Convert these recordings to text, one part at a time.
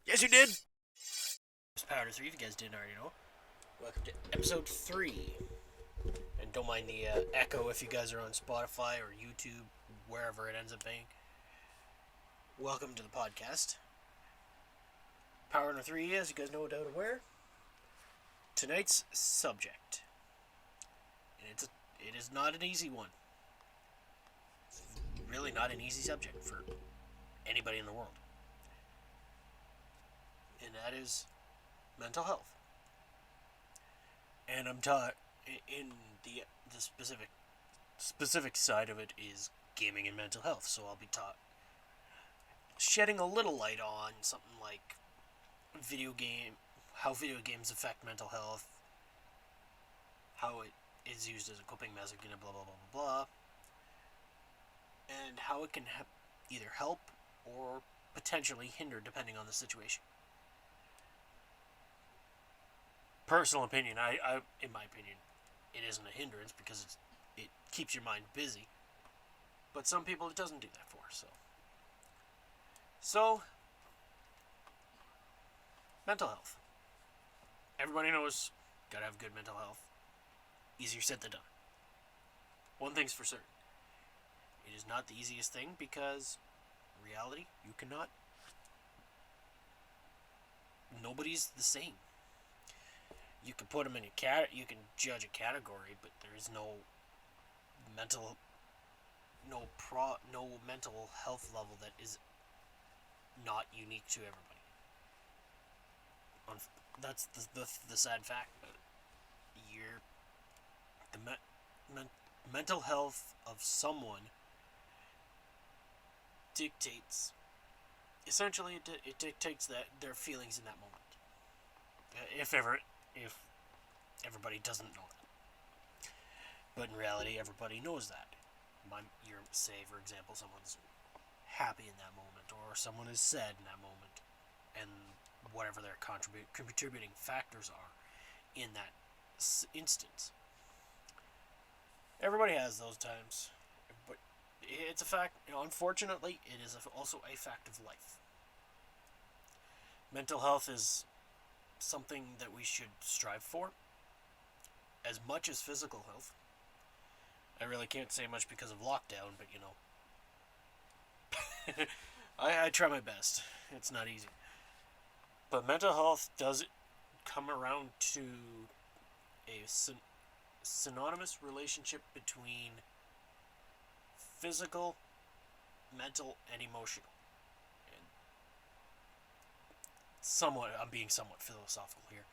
Yes, you did. It's Powder 3, if you guys didn't already know. Welcome to episode 3. And don't mind the echo if you guys are on Spotify or YouTube, wherever it ends up being. Welcome to the podcast. Powder 3, as you guys no doubt aware. Tonight's subject. And it is not an easy one. It's really not an easy subject for anybody in the world. And that is mental health. And I'm taught in the specific side of it is gaming and mental health. So I'll be taught shedding a little light on something like how video games affect mental health, how it is used as a coping mechanism, blah blah blah blah blah, and how it can either help or potentially hinder depending on the situation. Personal opinion, in my opinion, it isn't a hindrance because it keeps your mind busy. But some people it doesn't do that for. So mental health. Everybody knows gotta have good mental health. Easier said than done. One thing's for certain. It is not the easiest thing because in reality, you cannot. Nobody's the same. You can put them in you can judge a category, but there is no mental mental health level that is not unique to everybody. That's the sad fact. Mental health of someone dictates. Essentially, it dictates their feelings in that moment. If everybody doesn't know that. But in reality, everybody knows that. Say, for example, someone's happy in that moment, or someone is sad in that moment, and whatever their contributing factors are in that instance. Everybody has those times, but it's a fact. Unfortunately, it is also a fact of life. Mental health is something that we should strive for as much as physical health. I really can't say much because of lockdown, but I try my best. It's not easy. But mental health does come around to a synonymous relationship between physical, mental, and emotional. I'm being somewhat philosophical here.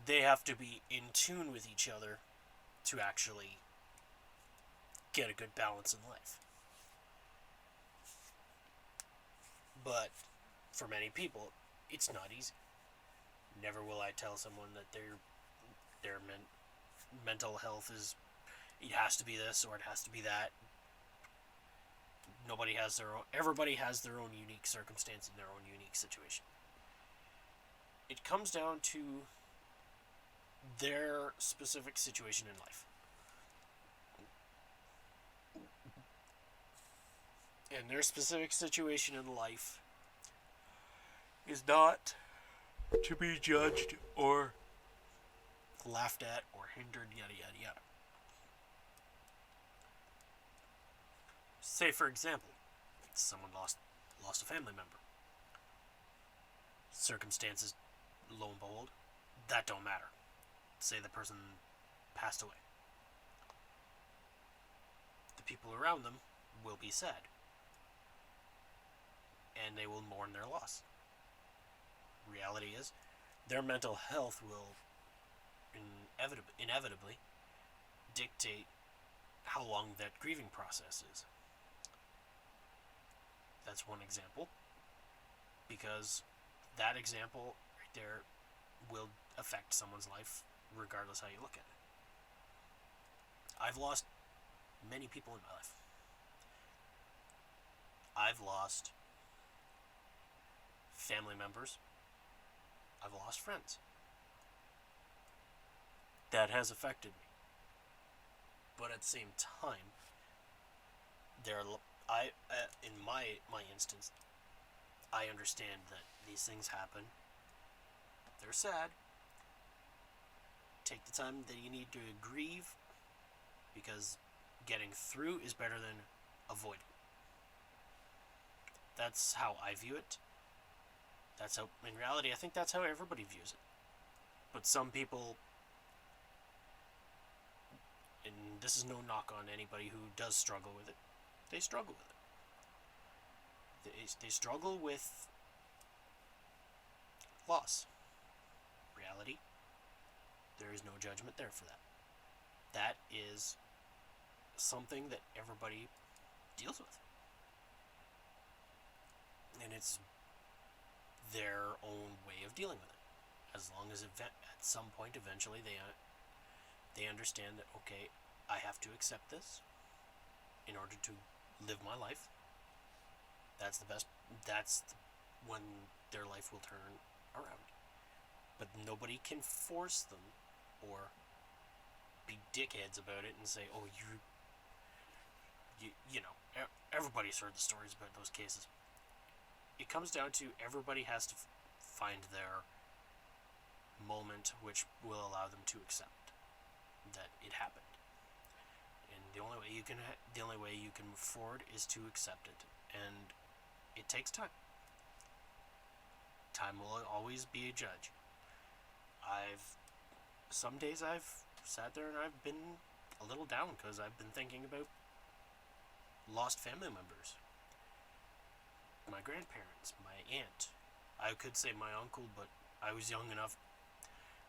They have to be in tune with each other to actually get a good balance in life. But for many people, it's not easy. Never will I tell someone that their mental health is it has to be this or it has to be that. Everybody has their own unique circumstance and their own unique situation. It comes down to their specific situation in life. And their specific situation in life is not to be judged or laughed at or hindered, yada yada yada. Say, for example, someone lost a family member. Circumstances, lo and behold, that don't matter. Say the person passed away. The people around them will be sad. And they will mourn their loss. Reality is, their mental health will inevitably dictate how long that grieving process is. That's one example. Because that example right there will affect someone's life regardless how you look at it. I've lost many people in my life. I've lost family members. I've lost friends. That has affected me. But at the same time, in my instance, I understand that these things happen. They're sad. Take the time that you need to grieve, because getting through is better than avoiding. That's how I view it. That's how, in reality, I think that's how everybody views it. But some people, and this is no knock on anybody who does struggle with it, they struggle with it. They struggle with loss. Reality, there is no judgment there for that. That is something that everybody deals with. And it's their own way of dealing with it. As long as at some point eventually they understand that, okay, I have to accept this in order to live my life. That's when their life will turn around. But nobody can force them or be dickheads about it and say, oh, you know, everybody's heard the stories about those cases. It comes down to everybody has to find their moment which will allow them to accept that it happened. And the only way you can move forward is to accept it, and it takes time. Time will always be a judge. Some days I've sat there and I've been a little down because I've been thinking about lost family members. My grandparents, my aunt. I could say my uncle, but I was young enough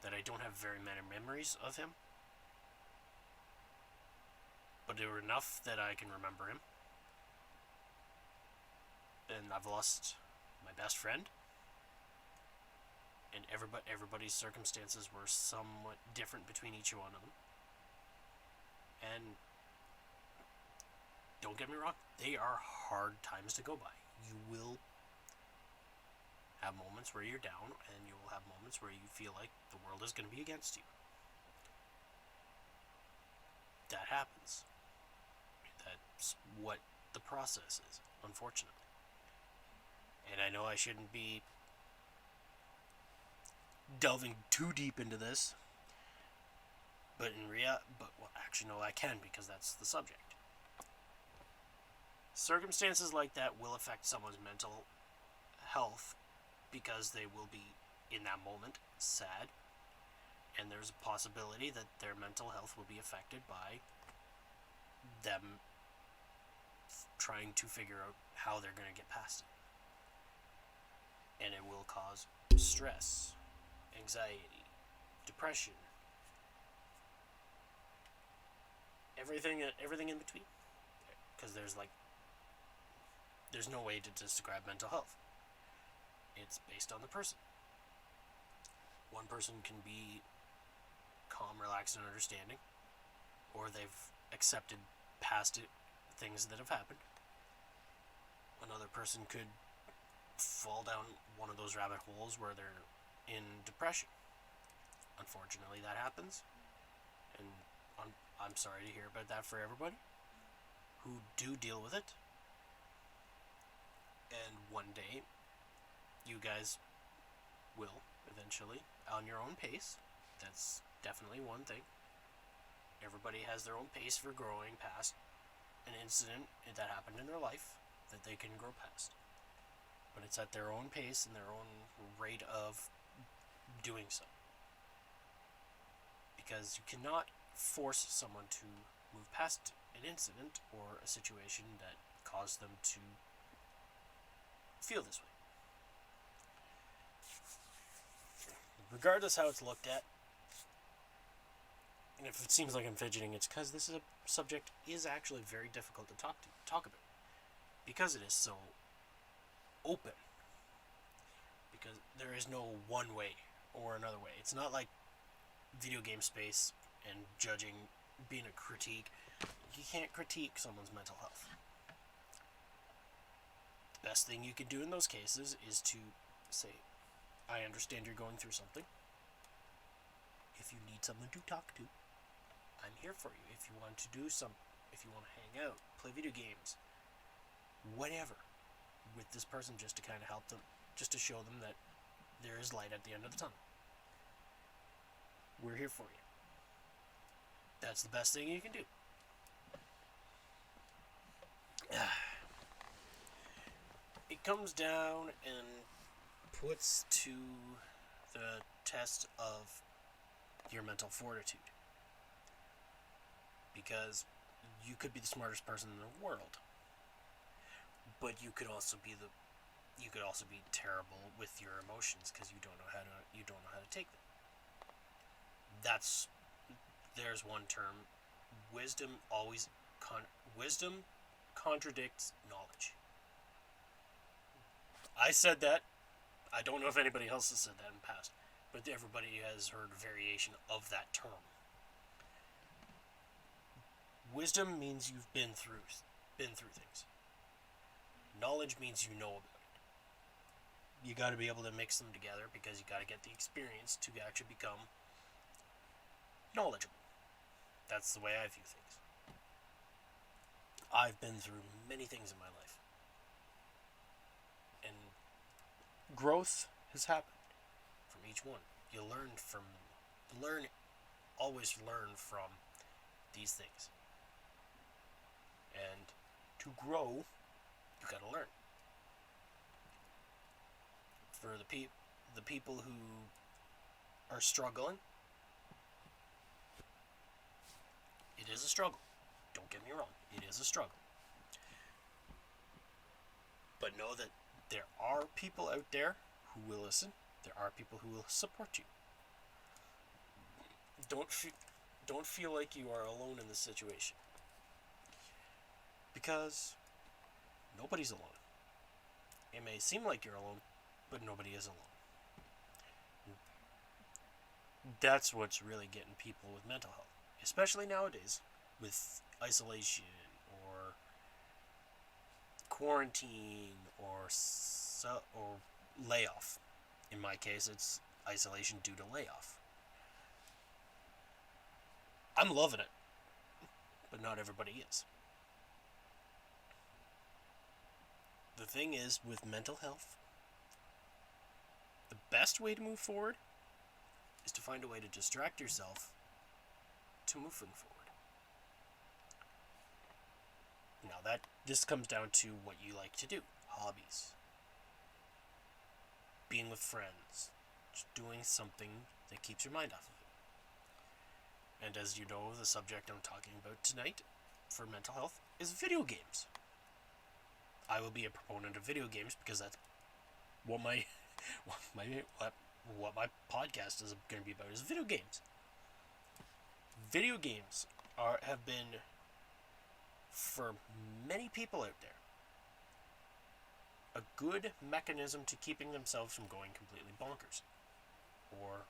that I don't have very many memories of him. But there were enough that I can remember him. And I've lost my best friend. And everybody's circumstances were somewhat different between each one of them. And don't get me wrong, they are hard times to go by. You will have moments where you're down, and you will have moments where you feel like the world is going to be against you. That happens. That's what the process is, unfortunately. And I know I shouldn't be delving too deep into this, but actually no, I can, because that's the subject. Circumstances like that will affect someone's mental health because they will be, in that moment, sad, and there's a possibility that their mental health will be affected by them trying to figure out how they're going to get past it. And it will cause stress, anxiety, depression, everything in between. Because there's no way to describe mental health. It's based on the person. One person can be calm, relaxed, and understanding, or they've accepted past things that have happened. Another person could fall down one of those rabbit holes where they're in depression. Unfortunately, that happens, and I'm sorry to hear about that for everybody who do deal with it. And one day, you guys will eventually, on your own pace. That's definitely one thing. Everybody has their own pace for growing past an incident that happened in their life that they can grow past. But it's at their own pace and their own rate of doing so. Because you cannot force someone to move past an incident or a situation that caused them to feel this way. Regardless how it's looked at, and if it seems like I'm fidgeting, it's because this is a subject is actually very difficult to talk about, because it is so open. Because there is no one way or another way. It's not like video game space and judging being a critique. You can't critique someone's mental health. The best thing you can do in those cases is to say, I understand you're going through something. If you need someone to talk to, I'm here for you. If you want to do if you want to hang out, play video games, whatever, with this person, just to kind of help them just to show them that there is light at the end of the tunnel. We're here for you. That's the best thing you can do. It comes down and puts to the test of your mental fortitude. Because you could be the smartest person in the world, but you could also be terrible with your emotions because you don't know how to take them. There's one term. Wisdom contradicts knowledge. I said that. I don't know if anybody else has said that in the past, but everybody has heard a variation of that term. Wisdom means you've been through things. Knowledge means you know about it. You got to be able to mix them together because you got to get the experience to actually become knowledgeable. That's the way I view things. I've been through many things in my life, and growth has happened from each one. Always learn from these things. And to grow, you gotta learn. For the people who are struggling, it is a struggle. Don't get me wrong, it is a struggle. But know that there are people out there who will listen. There are people who will support you. Don't feel like you are alone in this situation. Because nobody's alone. It may seem like you're alone, but nobody is alone. That's what's really getting people with mental health. Especially nowadays, with isolation, or quarantine, or layoff. In my case, it's isolation due to layoff. I'm loving it, but not everybody is. The thing is, with mental health, the best way to move forward is to find a way to distract yourself to moving forward. Now this comes down to what you like to do. Hobbies. Being with friends. Just doing something that keeps your mind off of it. And as you know, the subject I'm talking about tonight for mental health is video games. I will be a proponent of video games because that's what my podcast is going to be about, is video games. Video games have been, for many people out there, a good mechanism to keeping themselves from going completely bonkers, or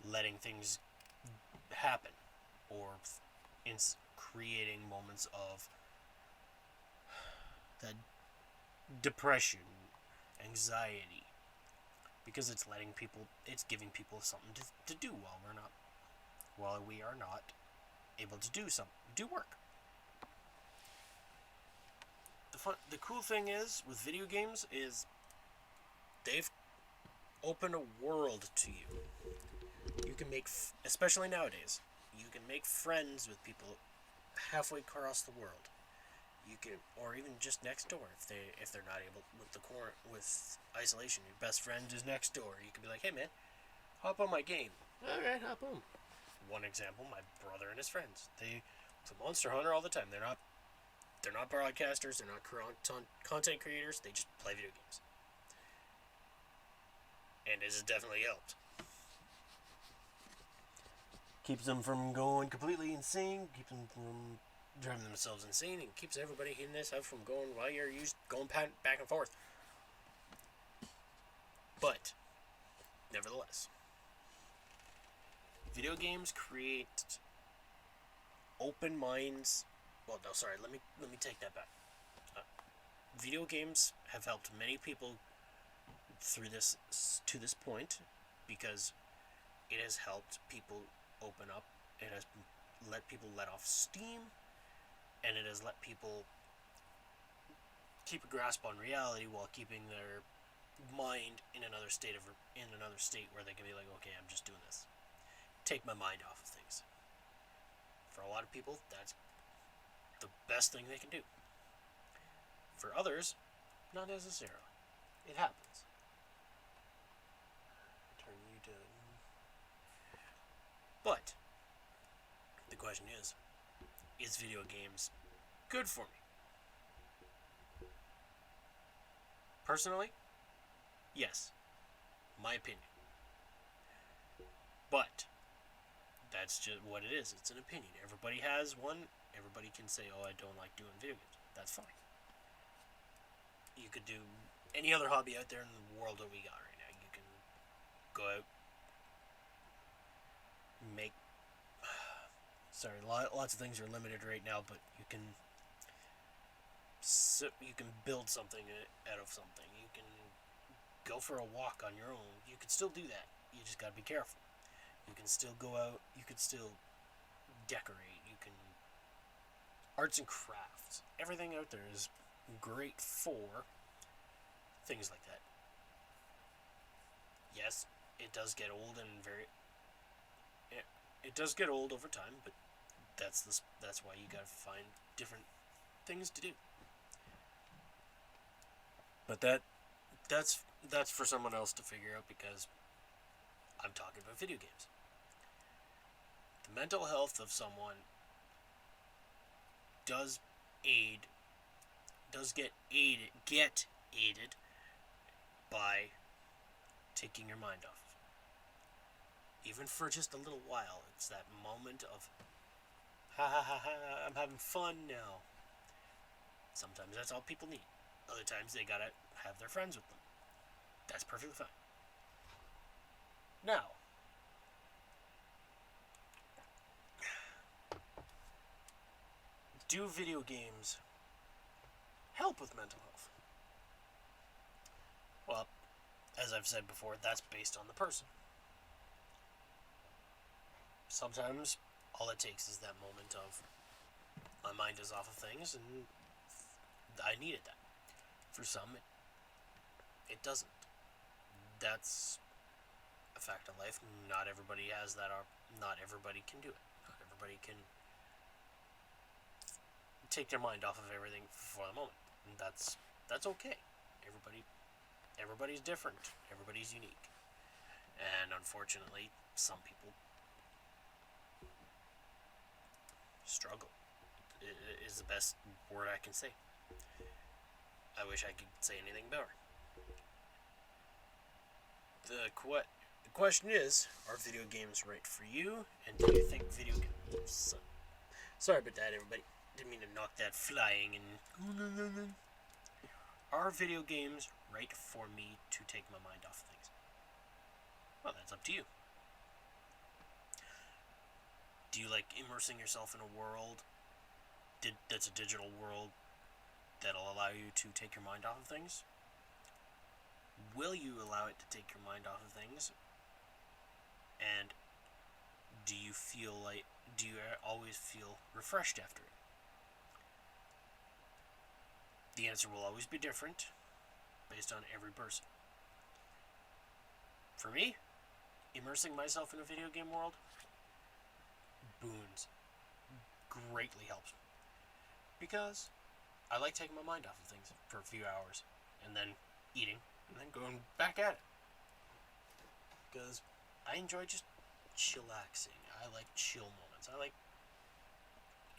letting things happen, or creating moments of that depression, anxiety, because it's giving people something to do while we are not able to do work. The cool thing is with video games is they've opened a world to you. You can make, especially nowadays, you can make friends with people halfway across the world. You can, or even just next door if they're not able with isolation. Your best friend is next door. You can be like, hey man, hop on my game. All right, hop on. One example: my brother and his friends. They play Monster Hunter all the time. They're not broadcasters. They're not content creators. They just play video games, and it has definitely helped. Keeps them from going completely insane. Keeps them from driving themselves insane, and keeps everybody in this house from going back and forth. But nevertheless, video games create open minds. Well, no, sorry. Let me take that back. Video games have helped many people to this point because it has helped people open up. It has let people let off steam, and it has let people keep a grasp on reality while keeping their mind in another state where they can be like, okay, I'm just doing this. Take my mind off of things. For a lot of people, that's the best thing they can do. For others, not necessarily. It happens. Turn you to... But the question is video games good for me? Personally, yes. My opinion. But that's just what it is. It's an opinion. Everybody has one. Everybody can say, oh, I don't like doing video games. That's fine. You could do any other hobby out there in the world that we got right now. You can go out, make... Sorry, lots of things are limited right now, but you can build something out of something. You can go for a walk on your own. You can still do that. You just gotta be careful. You can still go out. You can still decorate. You can... Arts and crafts. Everything out there is great for things like that. Yes, it does get old and it does get old over time, but that's why you gotta find different things to do. But that's for someone else to figure out, because I'm talking about video games. The mental health of someone does get aided by taking your mind off. Even for just a little while, it's that moment of, ha ha ha ha, I'm having fun now. Sometimes that's all people need. Other times they gotta have their friends with them. That's perfectly fine. Now, do video games help with mental health? Well, as I've said before, that's based on the person. Sometimes all it takes is that moment of, my mind is off of things and I needed that. For some, it doesn't. That's a fact of life. Not everybody has that. Not everybody can do it. Not everybody can take their mind off of everything for a moment. And that's okay. Everybody's different. Everybody's unique. And unfortunately, some people struggle. Is the best word I can say. I wish I could say anything better. The question is, are video games right for you? And do you think video games... Sorry about that, everybody. Didn't mean to knock that flying and... Are video games right for me to take my mind off of things? Well, that's up to you. Do you like immersing yourself in a world that's a digital world that'll allow you to take your mind off of things? Will you allow it to take your mind off of things? And do you always feel refreshed after it? The answer will always be different based on every person. For me, immersing myself in a video game world, boons, greatly helps me. Because I like taking my mind off of things for a few hours, and then eating, and then going back at it. Because I enjoy just chillaxing. I like chill moments. I like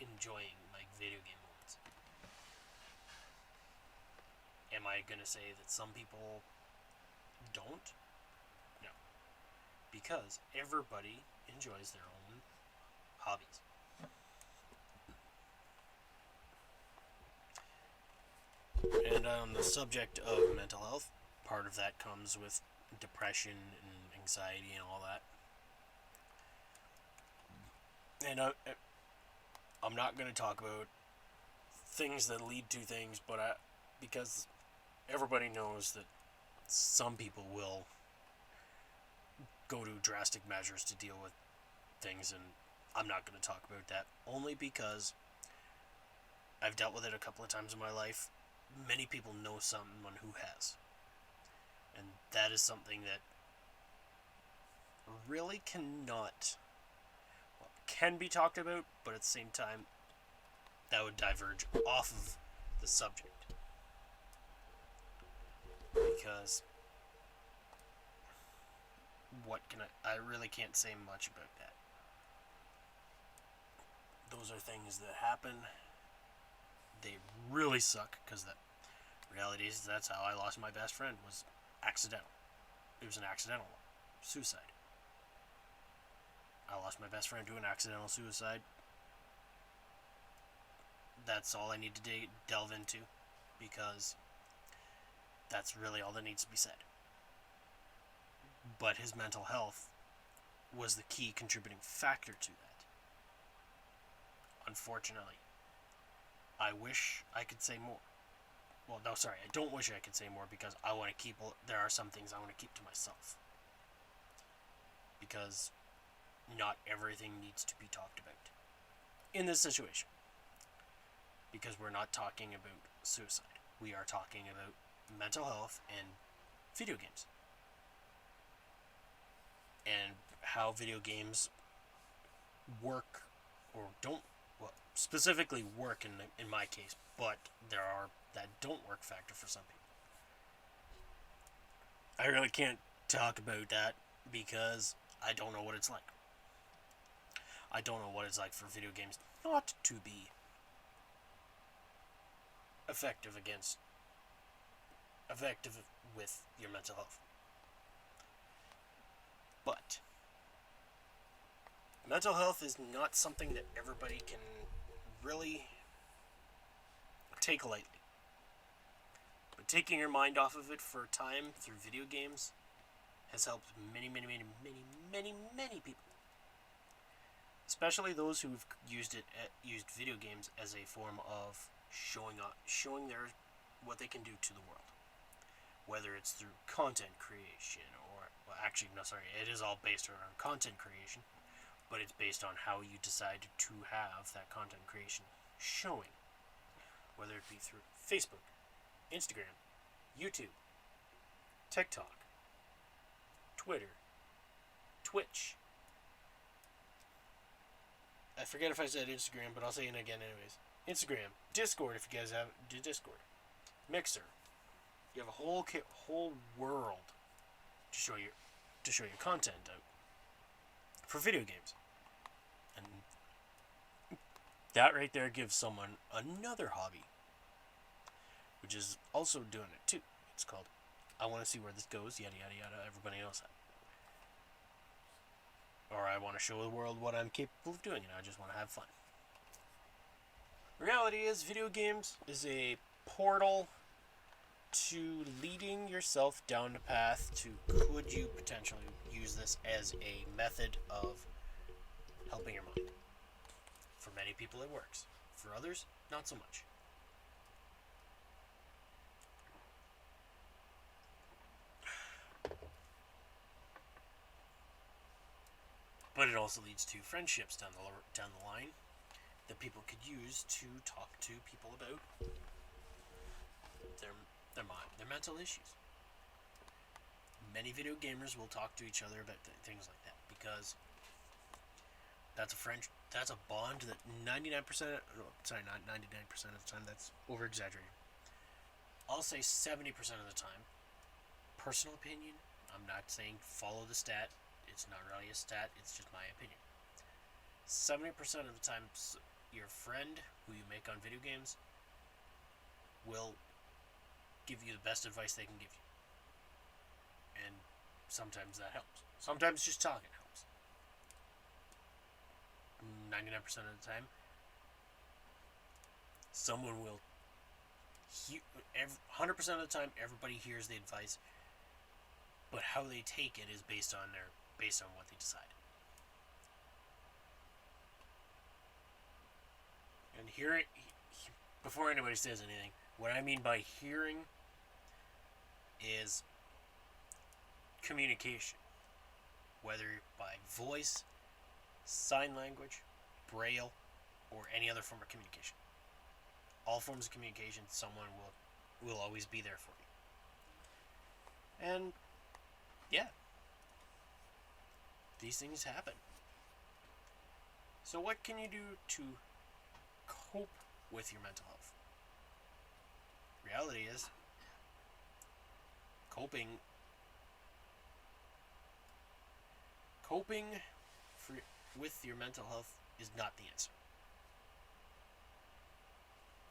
enjoying my video game moments. Am I going to say that some people don't? No. Because everybody enjoys their own hobbies. And on the subject of mental health, part of that comes with depression and anxiety and all that. And I'm not going to talk about things that lead to things, but because everybody knows that some people will go to drastic measures to deal with things, and I'm not going to talk about that, only because I've dealt with it a couple of times in my life. Many people know someone who has. that is something that really can be talked about, but at the same time, that would diverge off of the subject. Because I really can't say much about that. Those are things that happen. They really suck, because the reality is that's how I lost my best friend, was accidental. It was an accidental suicide. I lost my best friend to an accidental suicide. That's all I need to delve into, because that's really all that needs to be said. But his mental health was the key contributing factor to that. Unfortunately, I wish I could say more. Well, no, sorry, I don't wish I could say more, because I want to there are some things I want to keep to myself. Because not everything needs to be talked about in this situation. Because we're not talking about suicide. We are talking about mental health and video games. And how video games work or don't, well, specifically work in my case, but there are that don't work factor for some people. I really can't talk about that because I don't know what it's like. I don't know what it's like for video games not to be effective with your mental health. But mental health is not something that everybody can really take lightly. But taking your mind off of it for a time through video games has helped many people. Especially those who've used video games as a form of showing what they can do to the world. Whether it's through content creation it is all based around content creation, but it's based on how you decide to have that content creation showing. Whether it be through Facebook, Instagram, YouTube, TikTok, Twitter, Twitch. I forget if I said Instagram, but I'll say it again anyways. Instagram, Discord if you guys have Discord, Mixer. You have a whole world to show your content out for video games, and that right there gives someone another hobby, which is also doing it too. It's called I want to see where this goes, yada yada yada. Everybody knows that. Or I want to show the world what I'm capable of doing, and I just want to have fun. Reality is, video games is a portal to leading yourself down the path to could you potentially use this as a method of helping your mind. For many people it works. For others, not so much. But it also leads to friendships down the line that people could use to talk to people about their mind, their mental issues. Many video gamers will talk to each other about things like that because that's a bond that 99%, not 99% of the time, that's over exaggerating. I'll say 70% of the time, personal opinion, I'm not saying follow the stat, it's not really a stat, it's just my opinion. 70% of the time, your friend who you make on video games will give you the best advice they can give you. And sometimes that helps. Sometimes just talking helps. 99% of the time, someone will 100% of the time, everybody hears the advice, but how they take it is based on what they decide. And before anybody says anything, what I mean by hearing is communication, whether by voice, sign language, braille, or any other form of communication. All forms of communication, someone will always be there for you. And Yeah. These things happen. So what can you do to cope with your mental health? Reality is, coping for, with your mental health is not the answer.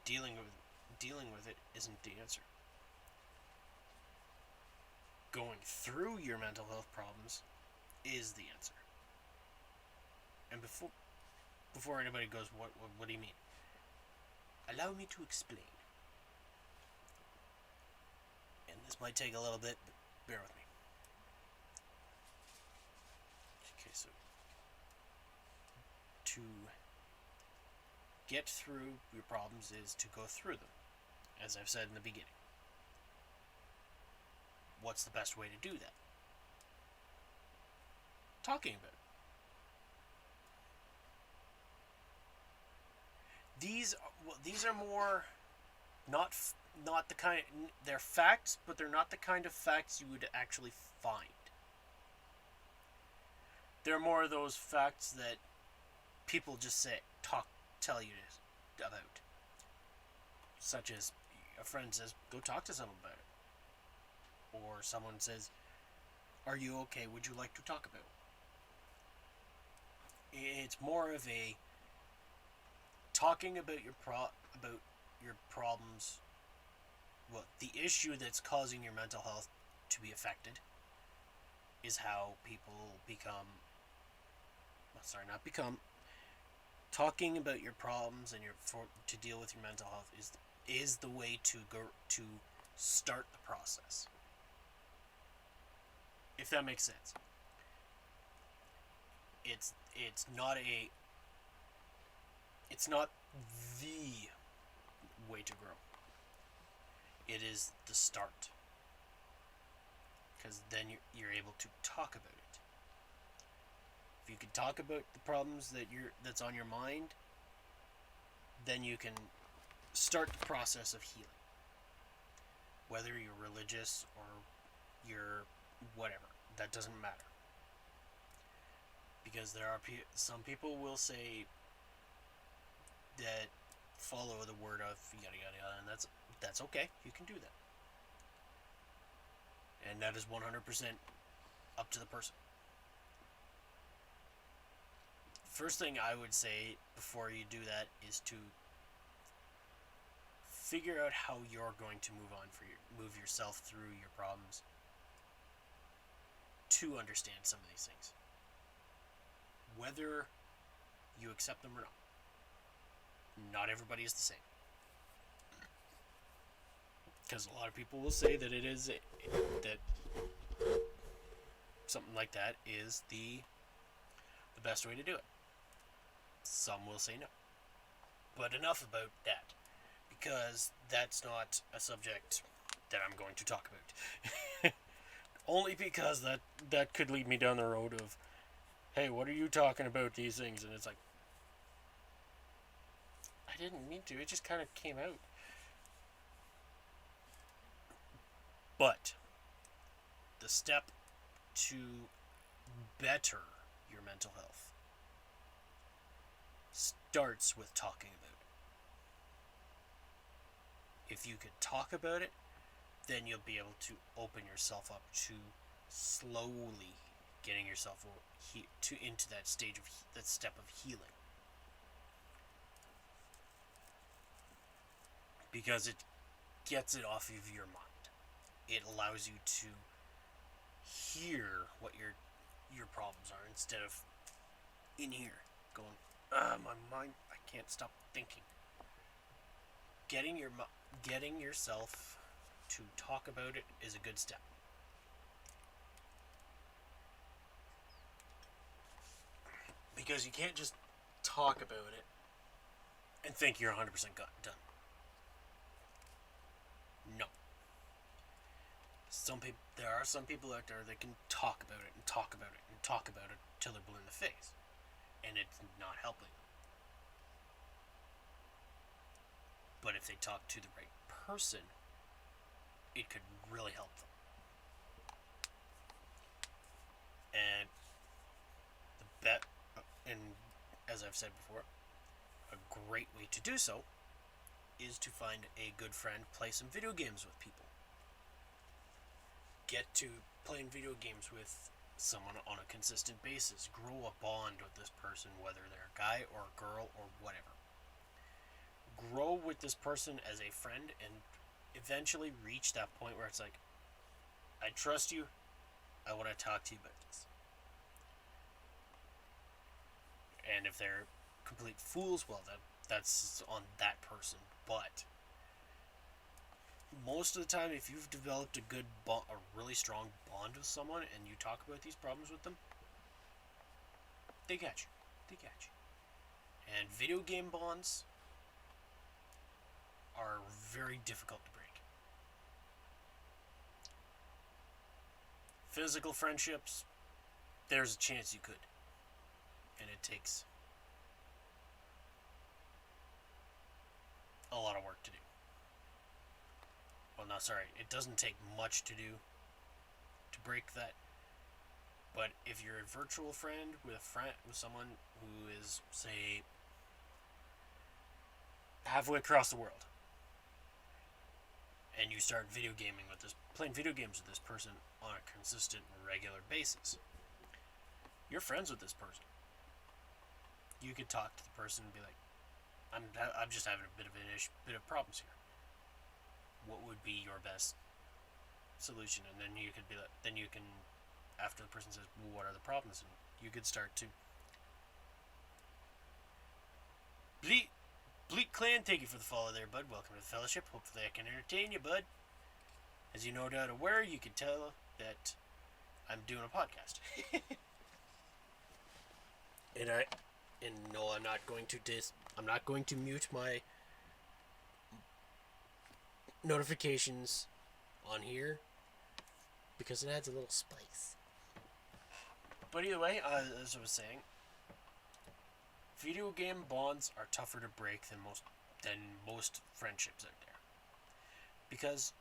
Dealing with it isn't the answer. Going through your mental health problems is the answer. And before anybody goes, what do you mean? Allow me to explain. And this might take a little bit, but bear with me. Okay, so to get through your problems is to go through them, as I've said in the beginning. What's the best way to do that? Talking about it. These are more not the kind, they're facts, but they're not the kind of facts you would actually find. They're more of those facts that people just tell you about. Such as a friend says, go talk to someone about it. Or someone says, are you okay? Would you like to talk about it? It's more of a talking about your problems. Well, the issue that's causing your mental health to be affected is how people talking about your problems and to deal with your mental health is the way to start the process. If that makes sense. It's not the way to grow. It is the start. Because then you're able to talk about it. If you can talk about the problems that's on your mind, then you can start the process of healing. Whether you're religious or you're whatever, that doesn't matter. Because there are some people will say that follow the word of yada yada yada, and that's okay. You can do that, and that is 100% up to the person. First thing I would say before you do that is to figure out how you're going to move yourself through your problems to understand some of these things, whether you accept them or not. Not everybody is the same. Because a lot of people will say that that something like that is the best way to do it. Some will say no. But enough about that, because that's not a subject that I'm going to talk about. Only because that could lead me down the road of, hey, what are you talking about these things? And it's like, I didn't mean to. It just kind of came out. But the step to better your mental health starts with talking about it. If you could talk about it, then you'll be able to open yourself up to slowly getting yourself into that step of healing. Because it gets it off of your mind. It allows you to hear what your problems are instead of in here going, my mind, I can't stop thinking. Getting yourself to talk about it is a good step. Because you can't just talk about it and think you're 100% done. No. There are some people out there that can talk about it and talk about it and talk about it till they're blue in the face, and it's not helping them. But if they talk to the right person, it could really help them. as I've said before, a great way to do so is to find a good friend, play some video games with people. Get to playing video games with someone on a consistent basis. Grow a bond with this person, whether they're a guy or a girl or whatever. Grow with this person as a friend and eventually reach that point where it's like, I trust you, I want to talk to you about this. And if they're complete fools, well, that's on that person. But most of the time, if you've developed a really strong bond with someone and you talk about these problems with them, they get you. And video game bonds are very difficult to break. Physical friendships, there's a chance you could. And it takes a lot of work to do. Well, no, sorry. It doesn't take much to do to break that. But if you're a virtual friend with someone who is, say, halfway across the world, and you start playing video games with this person on a consistent and regular basis, you're friends with this person. You could talk to the person and be like, I'm just having a bit of problems here. What would be your best solution? And then you could be like, after the person says, well, what are the problems? And you could start to Bleak Clan, thank you for the follow there, bud. Welcome to the fellowship. Hopefully I can entertain you, bud. As you no doubt aware, you can tell that I'm doing a podcast. And no, I'm not going to mute my notifications on here because it adds a little spice. But either way, as I was saying, video game bonds are tougher to break than most friendships out there, because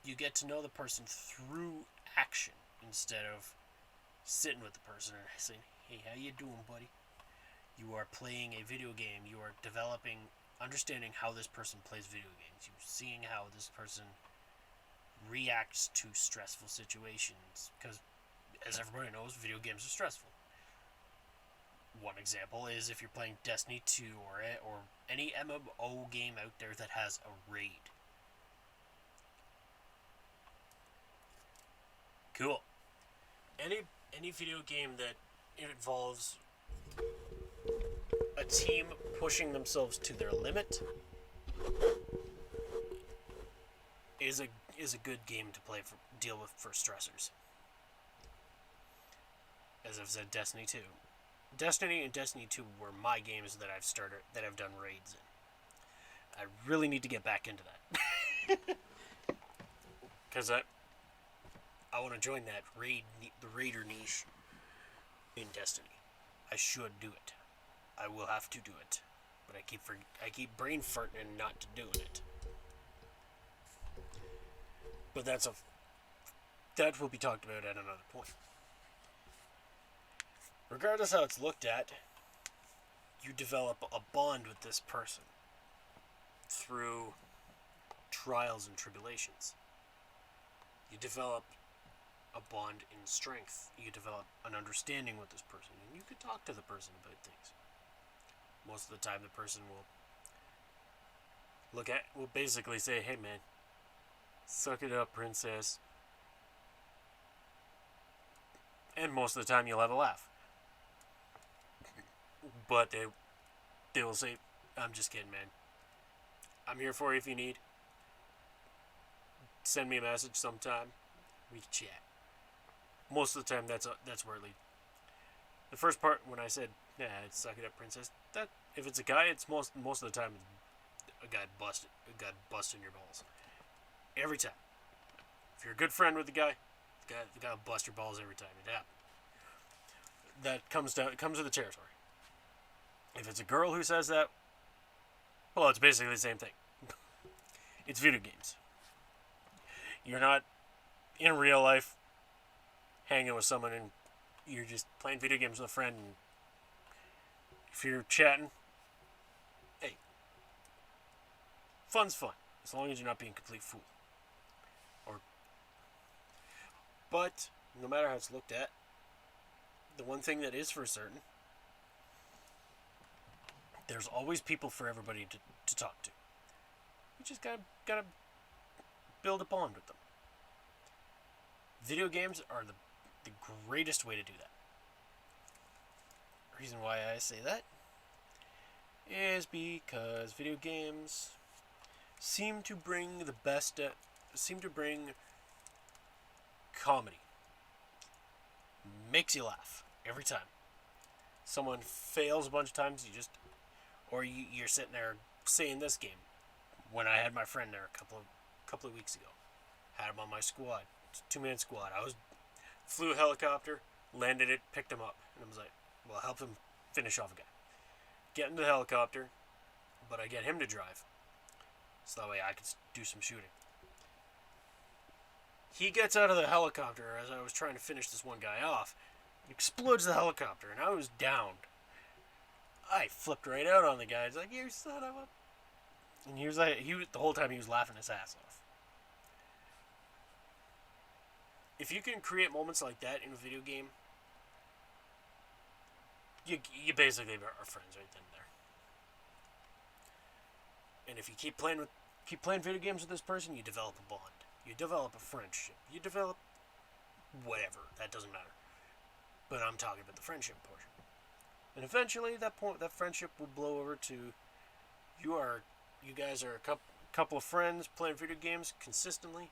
you get to know the person through action instead of sitting with the person and saying, "Hey, how you doing, buddy?" You are playing a video game. You are understanding how this person plays video games. You're seeing how this person reacts to stressful situations, because, as everybody knows, video games are stressful. One example is if you're playing Destiny 2 or any MMO game out there that has a raid. Cool. Any video game that involves a team pushing themselves to their limit is a good game to play deal with for stressors. As I've said, Destiny 2. Destiny and Destiny 2 were my games that I've done raids in. I really need to get back into that. Because I want to join that the raider niche in Destiny. I should do it. I will have to do it. But I keep brain farting and not doing it. But that will be talked about at another point. Regardless how it's looked at, you develop a bond with this person through trials and tribulations. You develop a bond in strength. You develop an understanding with this person, and you can talk to the person about things. Most of the time, the person will basically say, "Hey, man, suck it up, princess." And most of the time, you'll have a laugh. But they will say, "I'm just kidding, man. I'm here for you if you need. Send me a message sometime. We can chat." Most of the time, that's where it leads. The first part, when I said, it's suck it up, princess, that if it's a guy, it's most of the time a guy busting your balls. Every time. If you're a good friend with the guy will bust your balls every time. It happens. That comes with the territory. If it's a girl who says that, well, it's basically the same thing. It's video games. You're not in real life hanging with someone and you're just playing video games with a friend, If you're chatting, hey, fun's fun, as long as you're not being a complete fool. But no matter how it's looked at, the one thing that is for certain, there's always people for everybody to talk to. You just gotta build a bond with them. Video games are the greatest way to do that. The reason why I say that is because video games seem to bring comedy. Makes you laugh every time. Someone fails a bunch of times, you're sitting there saying this game. When I had my friend there a couple of weeks ago, had him on my squad, 2-man squad. Flew a helicopter, landed it, picked him up, and I was like, well, help him finish off a guy. Get into the helicopter, but I get him to drive, so that way I could do some shooting. He gets out of the helicopter as I was trying to finish this one guy off, explodes the helicopter, and I was downed. I flipped right out on the guy. He's like, "You son of a..." And he was the whole time he was laughing his ass off. If you can create moments like that in a video game, you basically are friends right then and there. And if you keep playing video games with this person, you develop a bond. You develop a friendship. You develop whatever. That doesn't matter. But I'm talking about the friendship portion. And eventually, that friendship will blow over to you guys are a couple of friends playing video games consistently.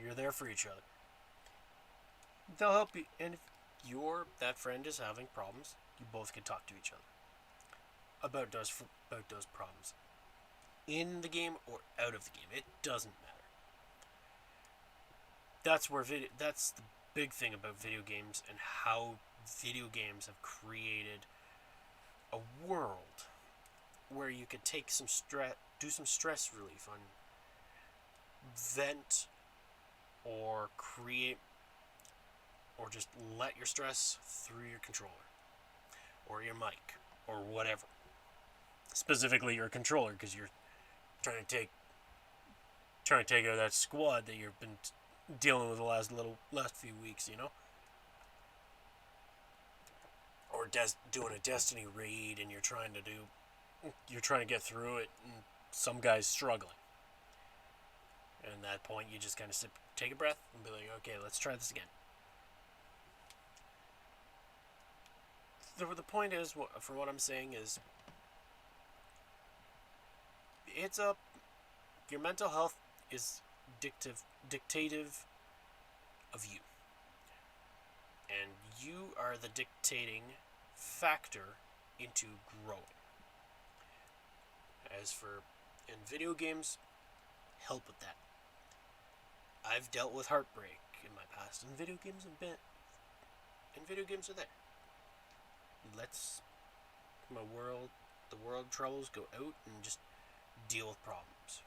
You're there for each other. They'll help you, and if that friend is having problems, you both can talk to each other about those problems in the game or out of the game. It doesn't matter. That's the big thing about video games and how video games have created a world where you could take do some stress relief on vent or create or just let your stress through your controller or your mic or whatever. Specifically your controller, because you're trying to take out that squad that you've been dealing with the last few weeks, or doing a Destiny raid and you're trying to get through it and some guy's struggling. And at that point you just kind of take a breath and be like, okay, let's try this again. The point is, for what I'm saying is, your mental health is dictative of you. And you are the dictating factor into growing. In video games, help with that. I've dealt with heartbreak in my past, and video games are there. Let's the world troubles go out and just deal with problems.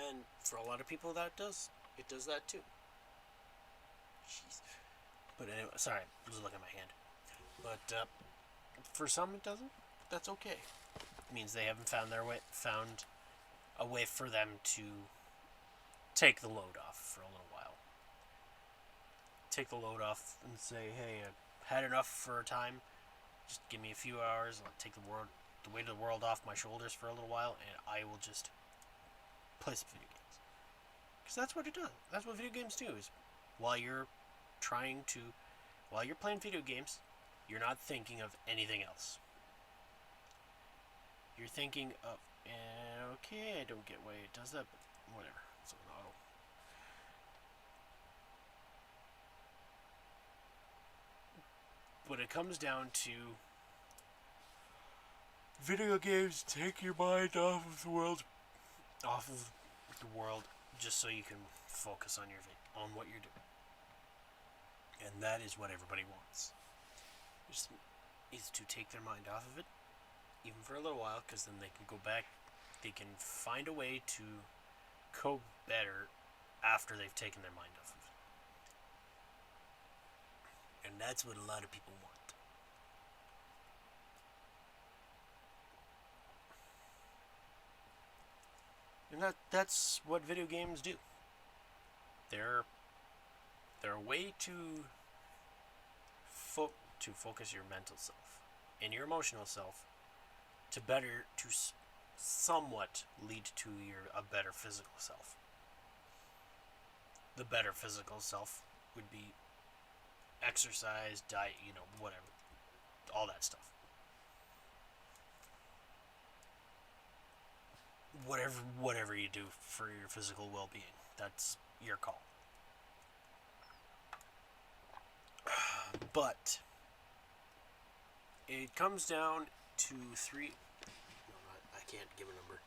And for a lot of people it does that too. Jeez. But anyway, sorry, I was looking at my hand. But for some it doesn't. That's okay. It means they haven't found a way for them to take the load off for a little while. Take the load off and say, hey, I've had enough for a time. Just give me a few hours. I'll take the weight of the world off my shoulders for a little while, and I will just play some video games. Because that's what it does. That's what video games do. Is while you're playing video games, you're not thinking of anything else. You're thinking of, okay, I don't get why it does that, but whatever. It's an auto. But it comes down to video games take your mind off of the world, just so you can focus on what you're doing. And that is what everybody wants. Is to take their mind off of it, even for a little while, because then they can go back. They can find a way to cope better after they've taken their mind off of it. And that's what a lot of people want. And that's what video games do. They're a way to focus your mental self and your emotional self to somewhat lead to a better physical self. The better physical self would be exercise, diet, whatever, all that stuff. Whatever you do for your physical well-being, that's your call. But it comes down to three. No, I can't give a number.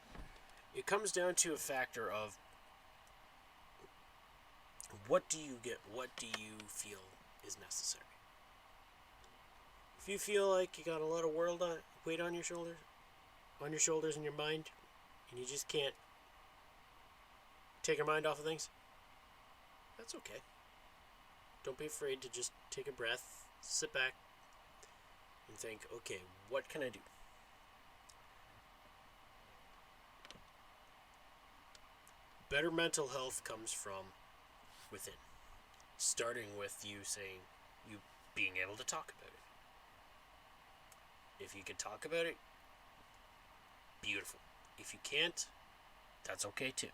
It comes down to a factor of what do you get? What do you feel is necessary? If you feel like you got a lot of weight on your shoulders and your mind, and you just can't take your mind off of things, that's okay. Don't be afraid to just take a breath, sit back, and think, okay, what can I do? Better mental health comes from within. Starting with you being able to talk about it. If you can talk about it, beautiful. If you can't, that's okay too.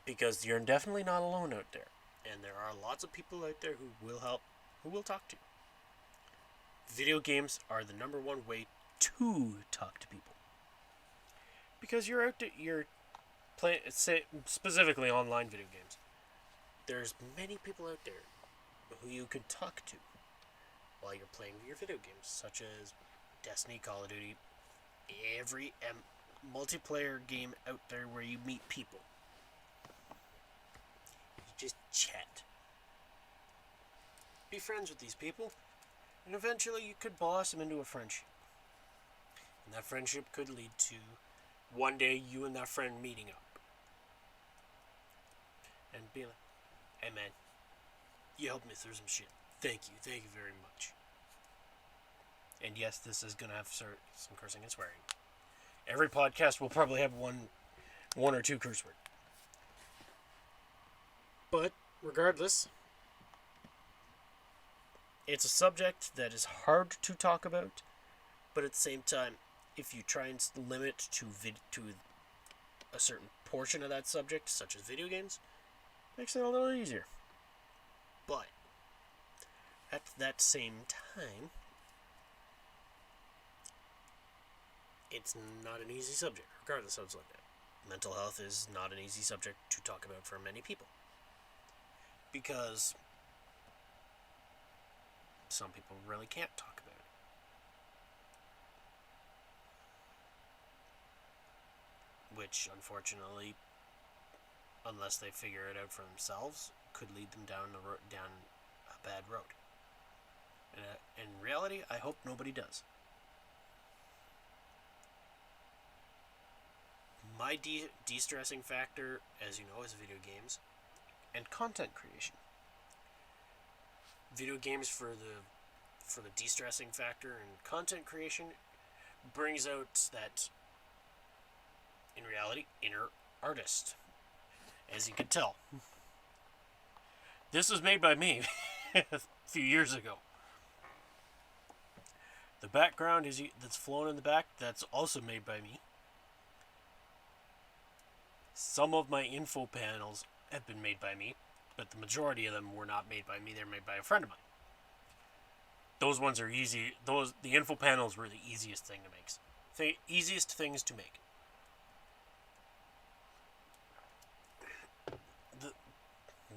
Because you're definitely not alone out there. And there are lots of people out there who will help, who will talk to you. Video games are the number one way to talk to people. Because you're out there, you're playing, specifically online video games. There's many people out there who you can talk to while you're playing your video games, such as Destiny, Call of Duty, every multiplayer game out there where you meet people. You just chat. Be friends with these people, and eventually you could blossom into a friendship. And that friendship could lead to one day you and that friend meeting up. And be like, hey man, you helped me through some shit. Thank you very much. And yes, this is going to have some cursing and swearing. Every podcast will probably have one or two curse words. But, regardless, it's a subject that is hard to talk about, but at the same time, if you try and limit to a certain portion of that subject, such as video games, it makes it a little easier. But, at that same time, it's not an easy subject, regardless of what's like that. Mental health is not an easy subject to talk about for many people. Because some people really can't talk about it. Which, unfortunately, unless they figure it out for themselves, could lead them down a bad road. And in reality, I hope nobody does. My de-stressing factor, as you know, is video games and content creation. Video games for the de-stressing factor, and content creation brings out that, in reality, inner artist, as you can tell. This was made by me a few years ago. The background that's flowing in the back, that's also made by me. Some of my info panels have been made by me, but the majority of them were not made by me. They're made by a friend of mine. Those ones are easy. The info panels were the easiest thing to make. The easiest things to make.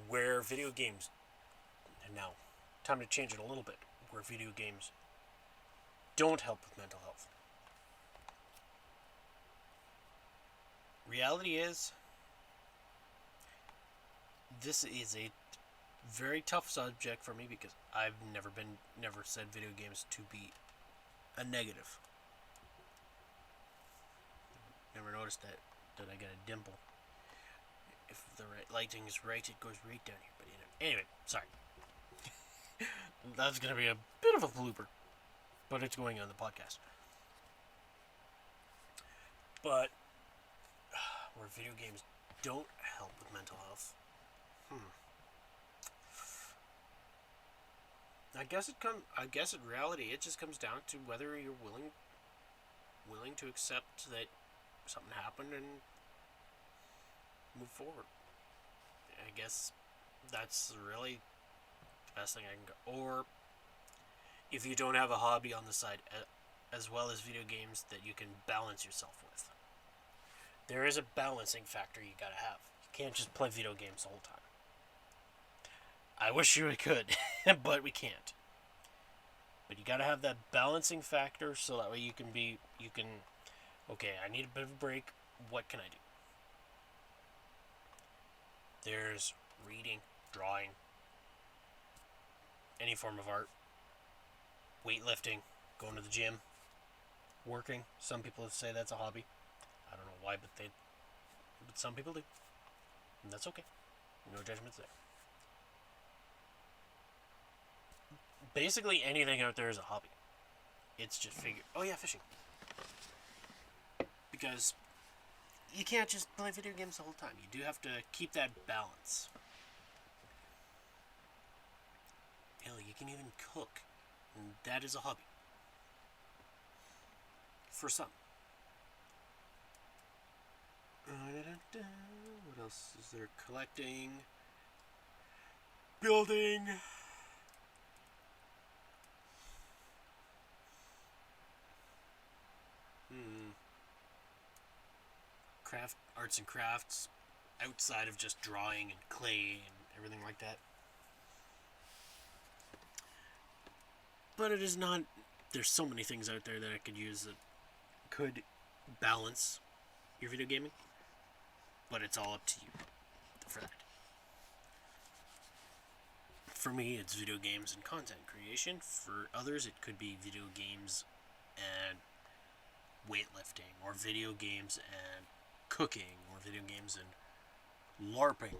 Where video games, and now, time to change it a little bit, where video games don't help with mental health. Reality is, this is a very tough subject for me because I've never said video games to be a negative. Never noticed that I got a dimple. If the lighting is right, it goes right down here. But anyway, sorry. That's gonna be a bit of a blooper, but it's going on the podcast. But where video games don't help with mental health. I guess in reality it just comes down to whether you're willing to accept that something happened and move forward. I guess that's really the best thing I can go. Or if you don't have a hobby on the side as well as video games that you can balance yourself with. There is a balancing factor you gotta have. You can't just play video games the whole time. I wish we could, but we can't. But you gotta have that balancing factor so that way you can, okay, I need a bit of a break. What can I do? There's reading, drawing, any form of art, weightlifting, going to the gym, working. Some people say that's a hobby. I don't know why, but some people do. And that's okay. No judgments there. Basically anything out there is a hobby. It's just fishing. Because you can't just play video games the whole time. You do have to keep that balance. Hell, you can even cook. And that is a hobby. For some. What else is there? Collecting. Building. Arts and crafts outside of just drawing and clay and everything like that. But it is not. There's so many things out there that I could use that could balance your video gaming. But it's all up to you for that. For me, it's video games and content creation. For others, it could be video games and weightlifting, or video games and cooking, or video games and LARPing.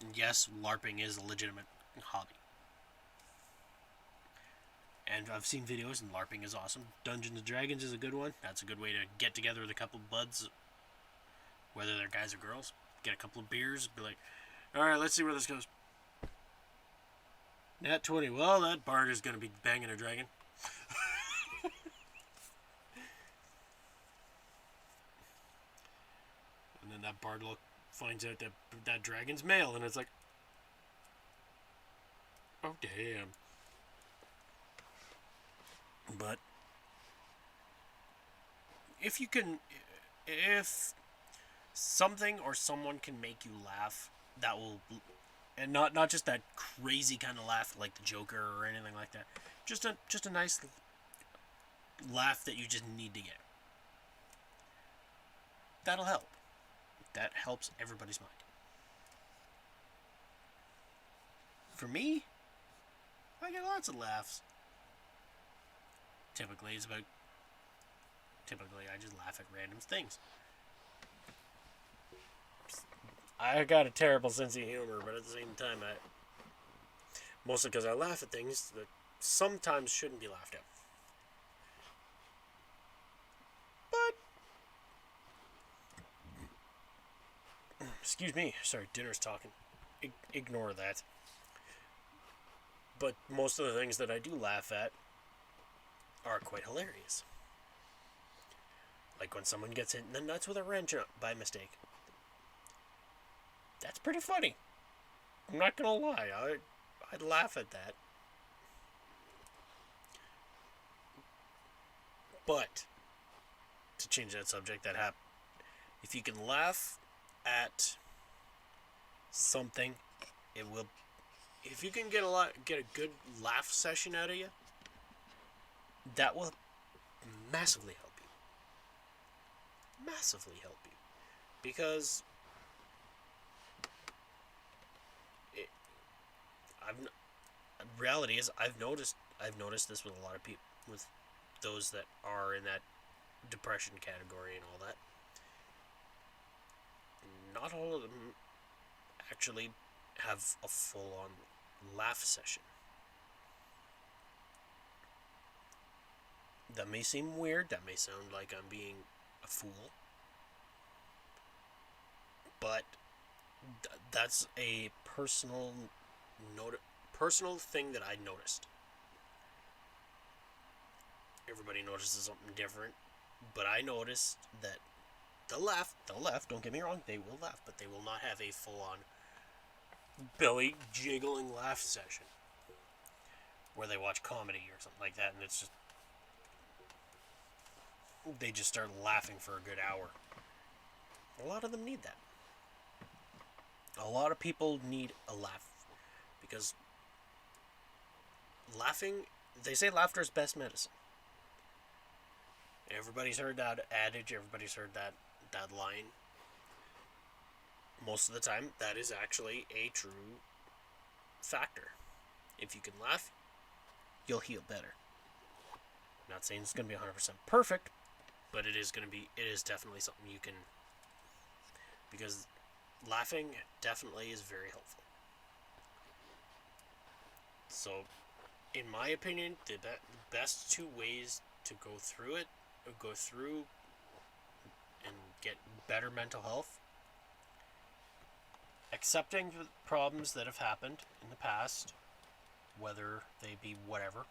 And yes, LARPing is a legitimate hobby. And I've seen videos, and LARPing is awesome. Dungeons and Dragons is a good one. That's a good way to get together with a couple of buds, whether they're guys or girls. Get a couple of beers, be like, alright, let's see where this goes. Nat 20. Well, that bard is going to be banging a dragon. And then that bard finds out that dragon's male, and it's like, oh damn. But if something or someone can make you laugh, that will, and not just that crazy kind of laugh like the Joker or anything like that, just a nice laugh that you just need to get. That'll help. That helps everybody's mind. For me, I get lots of laughs. Typically, I just laugh at random things. I got a terrible sense of humor, but at the same time, mostly because I laugh at things that sometimes shouldn't be laughed at. But, excuse me, sorry, dinner's talking. Ignore that. But most of the things that I do laugh at are quite hilarious. Like when someone gets hit in the nuts with a wrench by mistake. That's pretty funny. I'm not gonna lie, I'd laugh at that. But, to change that subject, if you can laugh at something, it will. If you can get a good laugh session out of you, that will massively help you. Massively help you, because reality is I've noticed this with a lot of people, with those that are in that depression category and all that. Not all of them actually have a full-on laugh session. That may seem weird, that may sound like I'm being a fool, but that's a personal thing that I noticed. Everybody notices something different, but I noticed that they'll laugh, don't get me wrong, they will laugh, but they will not have a full-on belly jiggling laugh session where they watch comedy or something like that, and it's just, they just start laughing for a good hour. A lot of them need that. A lot of people need a laugh, because laughing, they say laughter is best medicine. Everybody's heard that adage, everybody's heard that line. Most of the time, that is actually a true factor. If you can laugh, you'll heal better. Not saying it's going to be 100% perfect, but it is definitely something you can, because laughing definitely is very helpful. So, in my opinion, the best two ways to go through and get better mental health: accepting the problems that have happened in the past, whether they be whatever.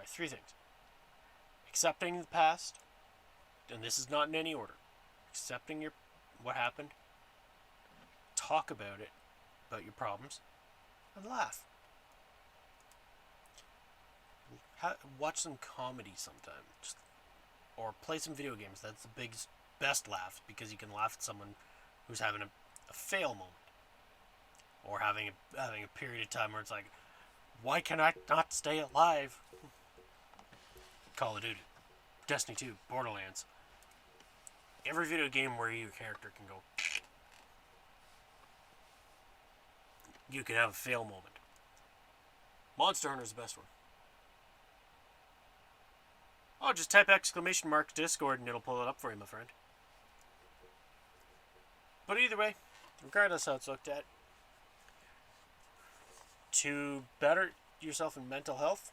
Three things. Accepting the past, and this is not in any order. Accepting what happened, talk about your problems, and laugh. Watch some comedy sometime, or play some video games. That's the best laugh, because you can laugh at someone who's having a fail moment, or having a period of time where it's like, why can I not stay alive? Call of Duty, Destiny 2, Borderlands. Every video game where your character can go, you can have a fail moment. Monster Hunter is the best one. Oh, just type !! Discord and it'll pull it up for you, my friend. But either way, regardless how it's looked at, to better yourself in mental health,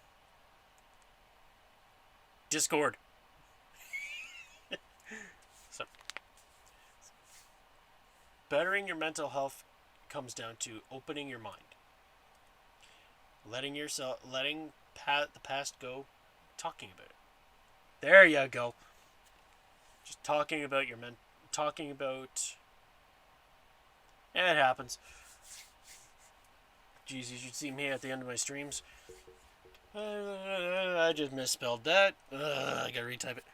Discord. So, bettering your mental health comes down to opening your mind, letting the past go, talking about it. There you go. Just talking about it happens. Jeez, you should see me at the end of my streams. I just misspelled that. I gotta retype it.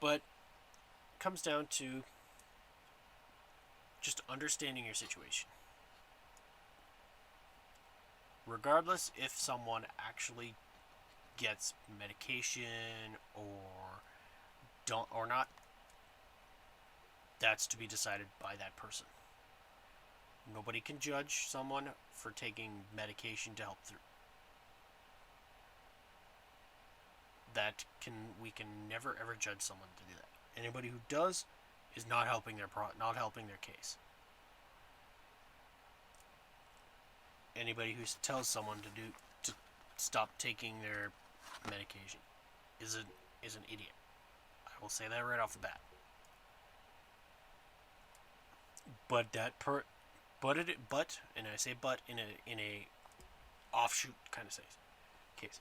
But it comes down to just understanding your situation. Regardless if someone actually gets medication or not, that's to be decided by that person. Nobody can judge someone for taking medication to help through. We can never ever judge someone to do that. Anybody who does is not helping their case. Anybody who tells someone to stop taking their medication is an idiot. I will say that right off the bat. And I say but in a offshoot kind of case.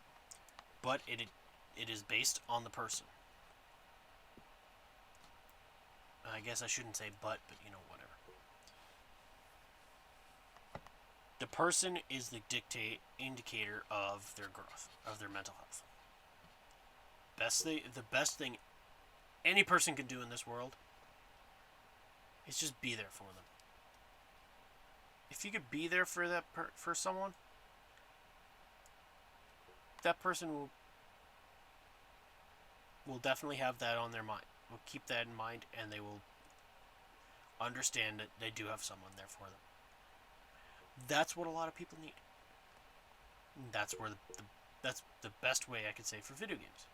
But it is based on the person. I guess I shouldn't say but whatever. The person is the indicator of their growth, of their mental health. The best thing any person can do in this world is just be there for them. If you could be there for for someone, that person will definitely have that on their mind. Will keep that in mind, and they will understand that they do have someone there for them. That's what a lot of people need. That's where that's the best way I could say for video games.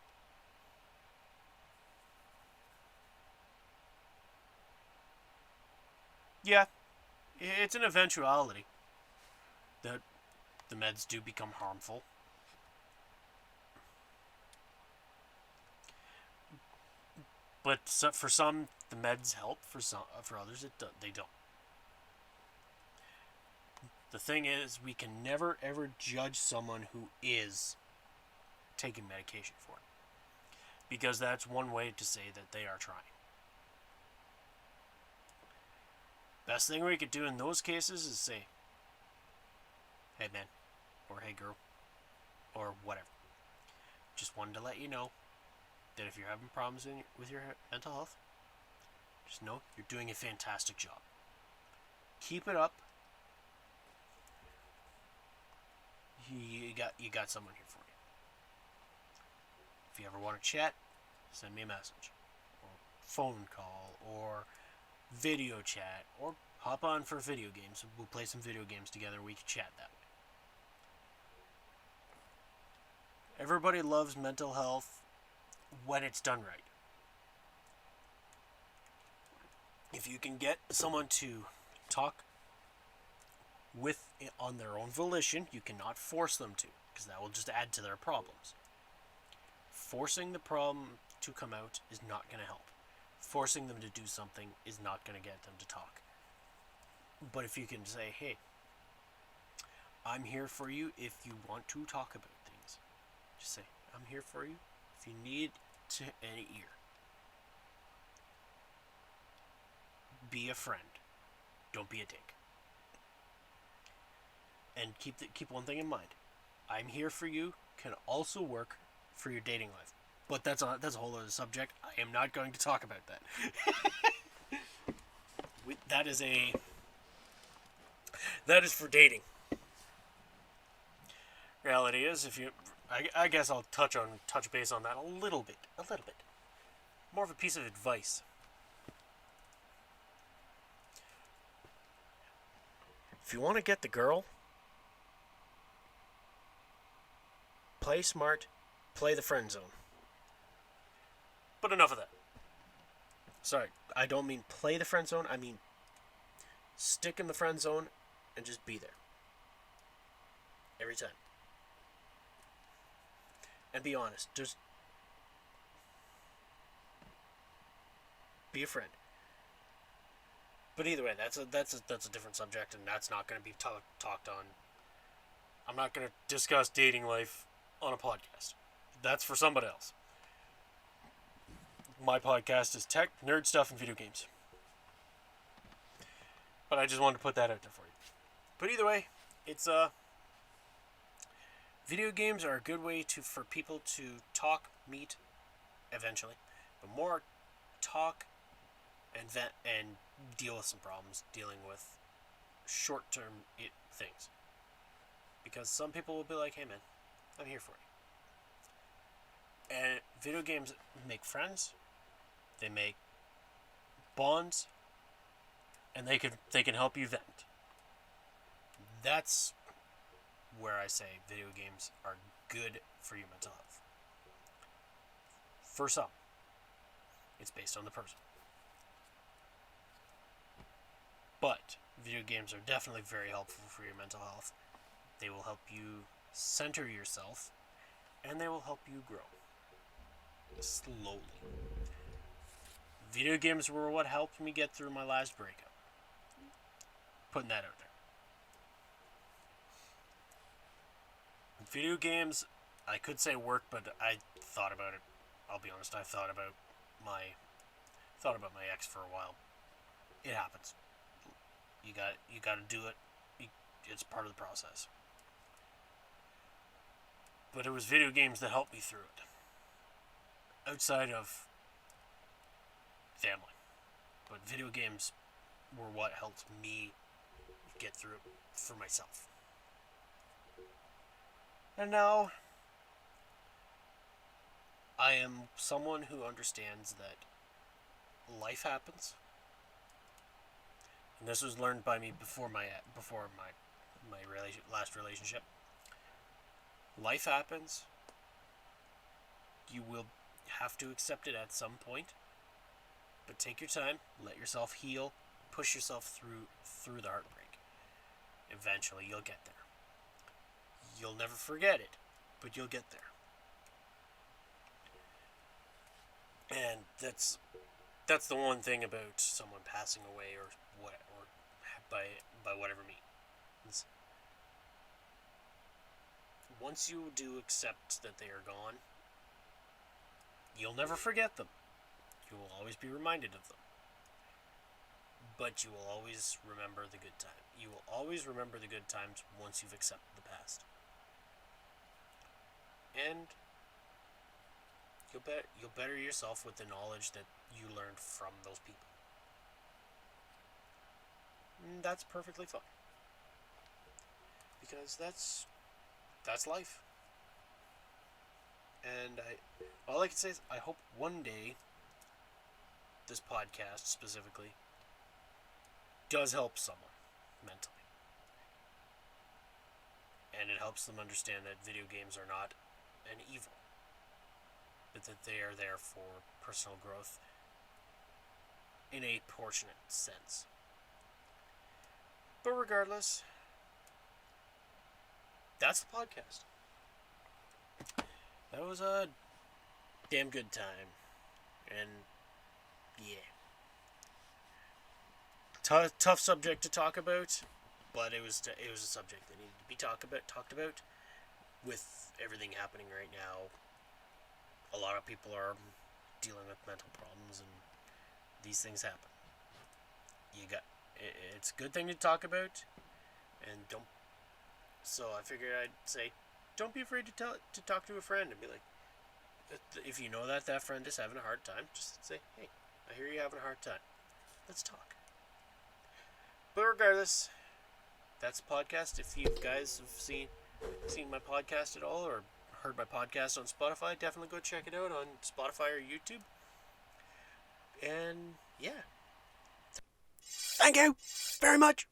Yeah, it's an eventuality that the meds do become harmful. But for some, the meds help. For others, they don't. The thing is, we can never ever judge someone who is taking medication for it, because that's one way to say that they are trying. Best thing we could do in those cases is say, "Hey man," or "Hey girl," or whatever. Just wanted to let you know that if you're having problems with your mental health, just know you're doing a fantastic job. Keep it up. You got someone here for you. If you ever want to chat, send me a message, or phone call, or video chat, or hop on for video games. We'll play some video games together. We can chat that way. Everybody loves mental health when it's done right. If you can get someone to talk with on their own volition, you cannot force them to, because that will just add to their problems. Forcing the problem to come out is not going to help. Forcing them to do something is not going to get them to talk. But if you can say, "Hey, I'm here for you if you want to talk about things," just say, "I'm here for you if you need an ear." Be a friend. Don't be a dick. And keep one thing in mind. "I'm here for you" can also work for your dating life. But that's a whole other subject. I am not going to talk about that. That is for dating. Reality is, I guess I'll touch base on that a little bit. More of a piece of advice. If you want to get the girl, play smart, play the friend zone. But enough of that. Sorry, I don't mean play the friend zone, I mean stick in the friend zone and just be there. Every time. And be honest, just be a friend. But either way, that's a different subject, and that's not going to be talked on. I'm not going to discuss dating life on a podcast. That's for somebody else. My podcast is tech, nerd stuff, and video games. But I just wanted to put that out there for you. But either way, it's video games are a good way for people to talk, meet, eventually, but more talk and vent and deal with some problems, dealing with short-term things. Because some people will be like, "Hey man, I'm here for you." And video games make friends, they make bonds, and they can help you vent. That's where I say video games are good for your mental health. For some, it's based on the person. But video games are definitely very helpful for your mental health. They will help you center yourself, and they will help you grow. Slowly. Video games were what helped me get through my last breakup. Putting that out there. Video games, I could say work, but I thought about it. I'll be honest, I thought about my ex for a while. It happens. You got to do it. It's part of the process. But it was video games that helped me through it. Outside of family. But video games were what helped me get through it for myself. And now, I am someone who understands that life happens. And this was learned by me before my last relationship. Life happens. You will have to accept it at some point. But take your time, let yourself heal, push yourself through the heartbreak. Eventually, you'll get there. You'll never forget it, but you'll get there. And that's the one thing about someone passing away or by whatever means. Once you do accept that they are gone, you'll never forget them. You will always be reminded of them. But you will always remember the good times. You will always remember the good times once you've accepted the past. And you'll better yourself with the knowledge that you learned from those people. And that's perfectly fine. Because that's life. And all I can say is I hope one day this podcast specifically does help someone mentally. And it helps them understand that video games are not an evil, but that they are there for personal growth in a proportionate sense. But regardless, that's the podcast. That was a damn good time. And yeah. Tough subject to talk about, but it was a subject that needed to be talked about with everything happening right now. A lot of people are dealing with mental problems, and these things happen. It's a good thing to talk about, and don't. So I figured I'd say, don't be afraid to talk to a friend and be like, if you know that friend is having a hard time, just say, hey, I hear you're having a hard time. Let's talk. But regardless, that's the podcast. If you guys have seen my podcast at all or heard my podcast on Spotify, definitely go check it out on Spotify or YouTube. And yeah. Thank you very much.